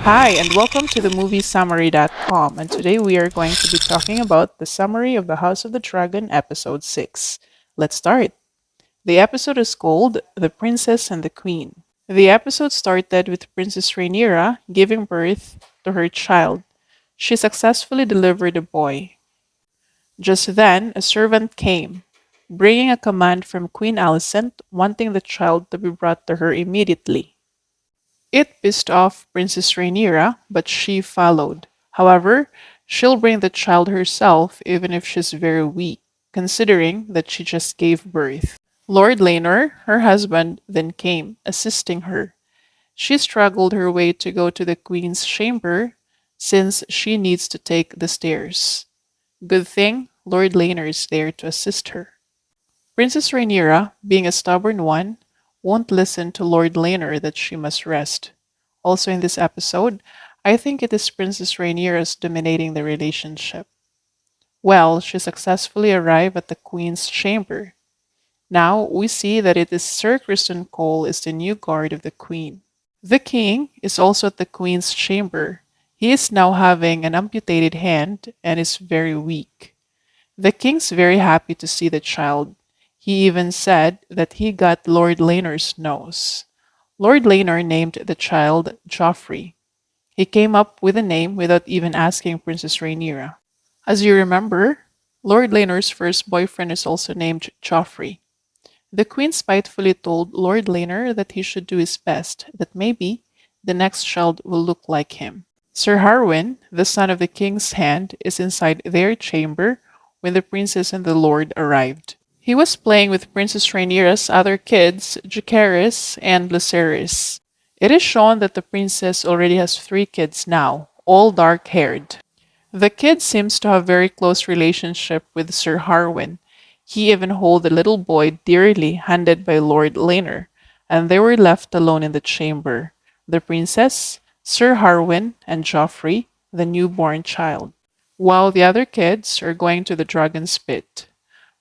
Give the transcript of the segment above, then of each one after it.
Hi, and welcome to the moviesummary.com. And today we are going to be talking about the summary of The House of the Dragon, Episode 6. Let's start. The episode is called The Princess and the Queen. The episode started with Princess Rhaenyra giving birth to her child. She successfully delivered a boy. Just then, a servant came, bringing a command from Queen Alicent wanting the child to be brought to her immediately. It pissed off Princess Rhaenyra, but she followed. However, she'll bring the child herself even if she's very weak, considering that she just gave birth. Lord Laenor, her husband, then came, assisting her. She struggled her way to go to the queen's chamber since she needs to take the stairs. Good thing Lord Laenor is there to assist her. Princess Rhaenyra, being a stubborn one, won't listen to Lord Laenor that she must rest. Also in this episode, I think it is Princess Rhaenyra's dominating the relationship. Well, she successfully arrived at the Queen's chamber. Now we see that it is Sir Criston Cole is the new guard of the Queen. The King is also at the Queen's chamber. He is now having an amputated hand and is very weak. The King's very happy to see the child. He even said that he got Lord Laenor's nose. Lord Laenor named the child Joffrey. He came up with a name without even asking Princess Rhaenyra. As you remember, Lord Laenor's first boyfriend is also named Joffrey. The queen spitefully told Lord Laenor that he should do his best, that maybe the next child will look like him. Sir Harwin, the son of the king's hand, is inside their chamber when the princess and the lord arrived. He was playing with Princess Rhaenyra's other kids, Jacaerys and Lucerys. It is shown that the princess already has 3 kids now, all dark-haired. The kid seems to have very close relationship with Sir Harwin. He even held the little boy dearly handed by Lord Laenor, and they were left alone in the chamber. The princess, Sir Harwin, and Joffrey, the newborn child, while the other kids are going to the dragon's pit.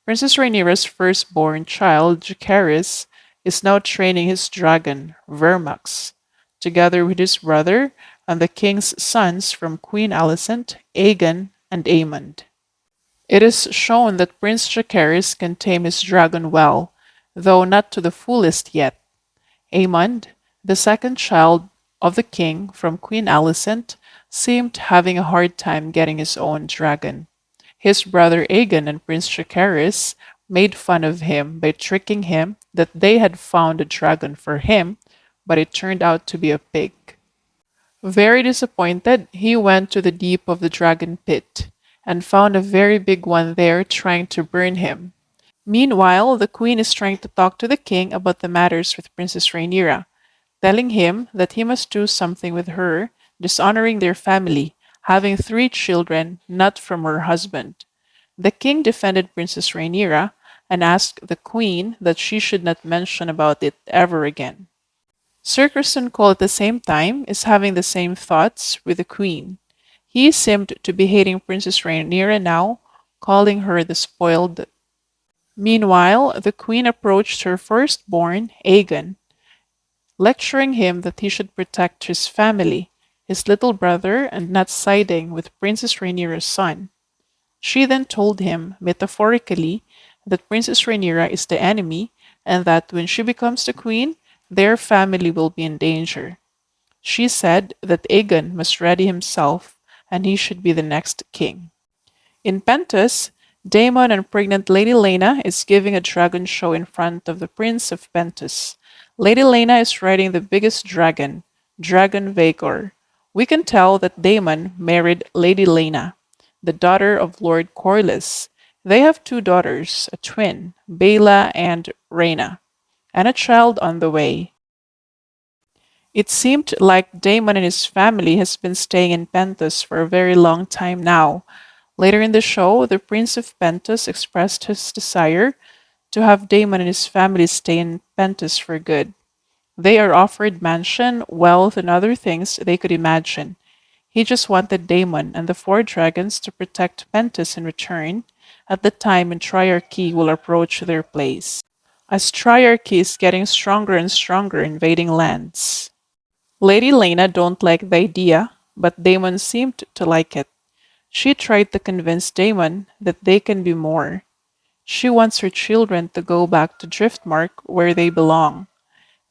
Princess Rhaenyra's firstborn child, Jacaerys, is now training his dragon, Vermax, together with his brother and the king's sons from Queen Alicent, Aegon, and Aemond. It is shown that Prince Jacaerys can tame his dragon well, though not to the fullest yet. Aemond, the second child of the king from Queen Alicent, seemed having a hard time getting his own dragon. His brother Aegon and Prince Jacaerys made fun of him by tricking him that they had found a dragon for him, but it turned out to be a pig. Very disappointed, he went to the deep of the dragon pit and found a very big one there trying to burn him. Meanwhile, the queen is trying to talk to the king about the matters with Princess Rhaenyra, telling him that he must do something with her, dishonoring their family, having 3 children not from her husband. The king defended Princess Rhaenyra and asked the queen that she should not mention about it ever again. Sir Criston Cole at the same time is having the same thoughts with the queen. He seemed to be hating Princess Rhaenyra now, calling her the spoiled. Meanwhile, the queen approached her firstborn, Aegon, lecturing him that he should protect his family, his little brother, and not siding with Princess Rhaenyra's son. She then told him, metaphorically, that Princess Rhaenyra is the enemy and that when she becomes the queen, their family will be in danger. She said that Aegon must ready himself and he should be the next king. In Pentos, Daemon and pregnant Lady Laena is giving a dragon show in front of the Prince of Pentos. Lady Laena is riding the biggest dragon, Dragon Vhagar. We can tell that Daemon married Lady Laena, the daughter of Lord Corlys. They have 2 daughters, a twin, Baela and Rhaena, and a child on the way. It seemed like Daemon and his family has been staying in Pentos for a very long time now. Later in the show, the Prince of Pentos expressed his desire to have Daemon and his family stay in Pentos for good. They are offered mansion, wealth, and other things they could imagine. He just wanted Daemon and the 4 dragons to protect Pentos in return at the time when Triarchy will approach their place, as Triarchy is getting stronger and stronger invading lands. Lady Lena don't like the idea, but Damon seemed to like it. She tried to convince Damon that they can be more. She wants her children to go back to Driftmark where they belong.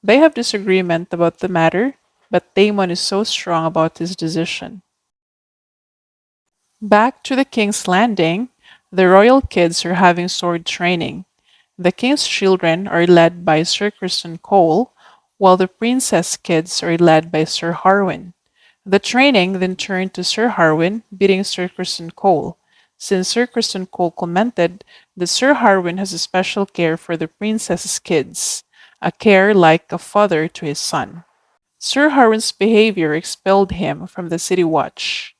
They have disagreement about the matter, but Damon is so strong about his decision. Back to the King's Landing, the royal kids are having sword training. The king's children are led by Sir Kristen Cole, while the princess kids are led by Sir Harwin. The training then turned to Sir Harwin beating Sir Kristen Cole, since Sir Kristen Cole commented that Sir Harwin has a special care for the princess's kids, a care like a father to his son. Sir Harwin's behavior expelled him from the City Watch.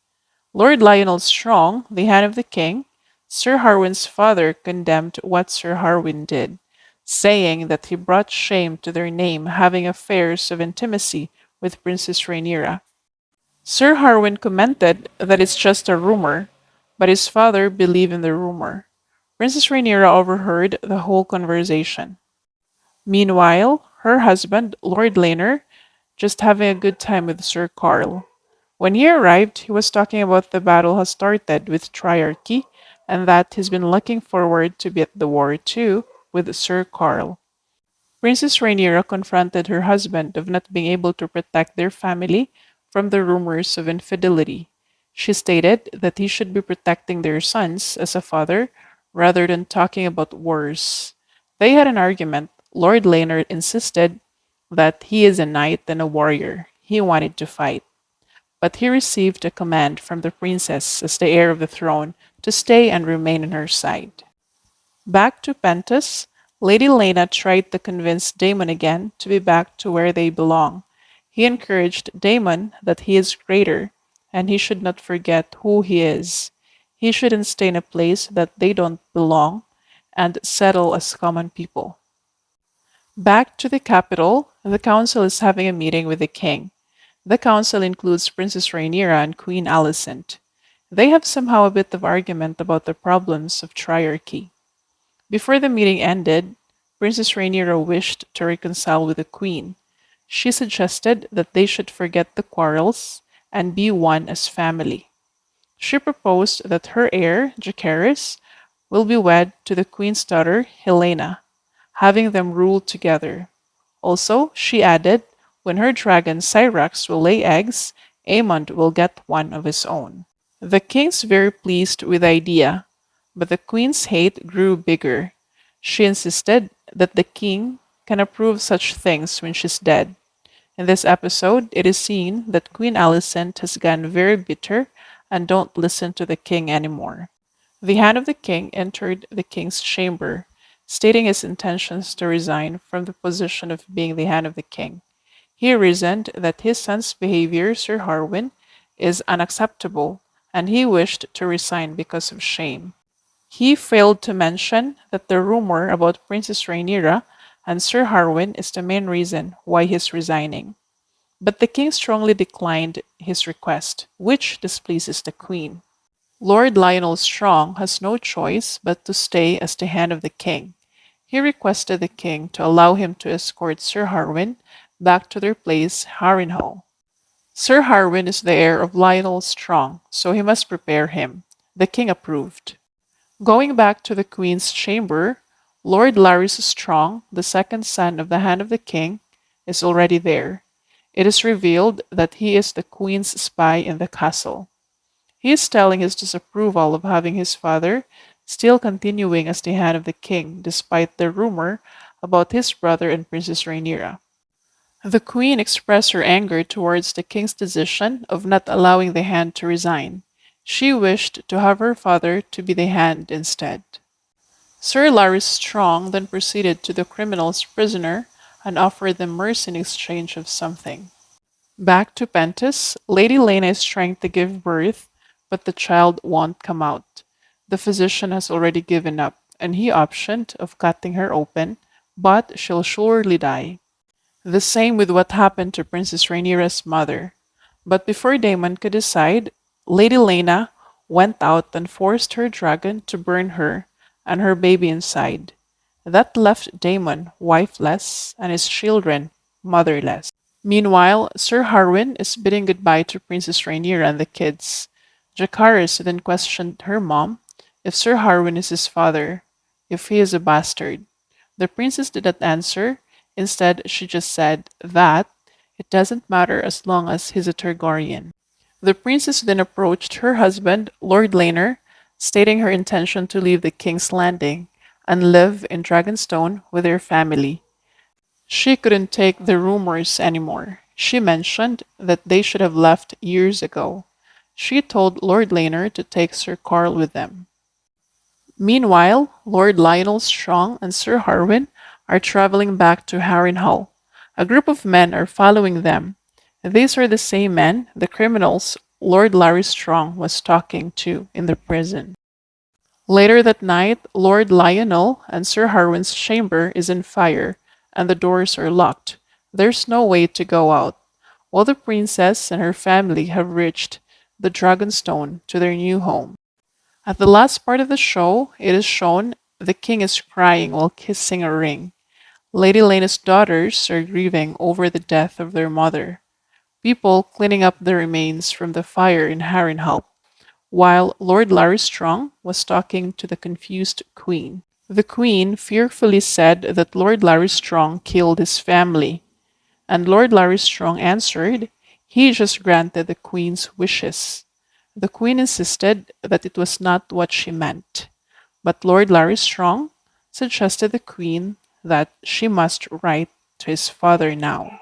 Lord Lionel Strong, the hand of the king, Sir Harwin's father condemned what Sir Harwin did, saying that he brought shame to their name having affairs of intimacy with Princess Rhaenyra. Sir Harwin commented that it's just a rumor, but his father believed in the rumor. Princess Rhaenyra overheard the whole conversation. Meanwhile, her husband, Lord Laner, just having a good time with Sir Carl. When he arrived, he was talking about the battle has started with Triarchy and that he's been looking forward to be at the war too with Sir Carl. Princess Rhaenyra confronted her husband of not being able to protect their family from the rumors of infidelity. She stated that he should be protecting their sons as a father rather than talking about wars. They had an argument. Lord Laner insisted that he is a knight and a warrior. He wanted to fight. But he received a command from the princess as the heir of the throne to stay and remain on her side. Back to Pentos, Lady Lena tried to convince Damon again to be back to where they belong. He encouraged Damon that he is greater and he should not forget who he is. He shouldn't stay in a place that they don't belong and settle as common people. Back to the capital, the council is having a meeting with the king. The council includes Princess Rhaenyra and Queen Alicent. They have somehow a bit of argument about the problems of triarchy. Before the meeting ended, Princess Rhaenyra wished to reconcile with the queen. She suggested that they should forget the quarrels and be one as family. She proposed that her heir, Jacaerys, will be wed to the queen's daughter, Helena, having them rule together. Also, she added, when her dragon Syrax will lay eggs, Aemond will get one of his own. The king's very pleased with the idea, but the queen's hate grew bigger. She insisted that the king can approve such things when she's dead. In this episode, it is seen that Queen Alicent has gone very bitter and don't listen to the king anymore. The hand of the king entered the king's chamber, stating his intentions to resign from the position of being the hand of the king. He reasoned that his son's behavior, Sir Harwin, is unacceptable, and he wished to resign because of shame. He failed to mention that the rumor about Princess Rhaenyra and Sir Harwin is the main reason why he's resigning. But the king strongly declined his request, which displeases the queen. Lord Lionel Strong has no choice but to stay as the hand of the king. He requested the king to allow him to escort Sir Harwin back to their place, Harrenhal. Sir Harwin is the heir of Lionel Strong, so he must prepare him. The king approved. Going back to the queen's chamber, Lord Larys Strong, the second son of the hand of the king, is already there. It is revealed that he is the queen's spy in the castle. He is telling his disapproval of having his father still continuing as the hand of the king despite the rumor about his brother and Princess Rhaenyra. The queen expressed her anger towards the king's decision of not allowing the hand to resign. She wished to have her father to be the hand instead. Sir Larys Strong then proceeded to the criminal's prisoner and offered them mercy in exchange of something. Back to Pentos, Lady Lena is trying to give birth, but the child won't come out. The physician has already given up, and he optioned of cutting her open, but she'll surely die. The same with what happened to Princess Rhaenyra's mother. But before Daemon could decide, Lady Lena went out and forced her dragon to burn her and her baby inside. That left Daemon wifeless and his children motherless. Meanwhile, Sir Harwin is bidding goodbye to Princess Rhaenyra and the kids. Jacaerys then questioned her mom if Sir Harwin is his father, if he is a bastard. The princess did not answer. Instead, she just said that it doesn't matter as long as he's a Targaryen. The princess then approached her husband, Lord Laenor, stating her intention to leave the King's Landing and live in Dragonstone with her family. She couldn't take the rumors anymore. She mentioned that they should have left years ago. She told Lord Laenor to take Sir Carl with them. Meanwhile, Lord Lionel Strong and Sir Harwin are traveling back to Harrenhal. A group of men are following them. These are the same men, the criminals Lord Larry Strong was talking to in the prison. Later that night, Lord Lionel and Sir Harwin's chamber is in fire, and the doors are locked. There's no way to go out. While the princess and her family have reached the Dragonstone to their new home. At the last part of the show, it is shown the king is crying while kissing a ring. Lady Lena's daughters are grieving over the death of their mother. People cleaning up the remains from the fire in Harrenhal, while Lord Larry Strong was talking to the confused queen. The queen fearfully said that Lord Larry Strong killed his family, and Lord Larry Strong answered, he just granted the queen's wishes. The queen insisted that it was not what she meant, but Lord Larry Strong suggested the queen that she must write to his father now.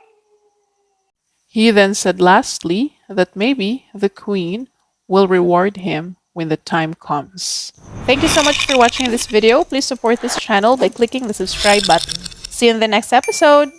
He then said lastly that maybe the queen will reward him when the time comes. Thank you so much for watching this video. Please support this channel by clicking the subscribe button. See you in the next episode!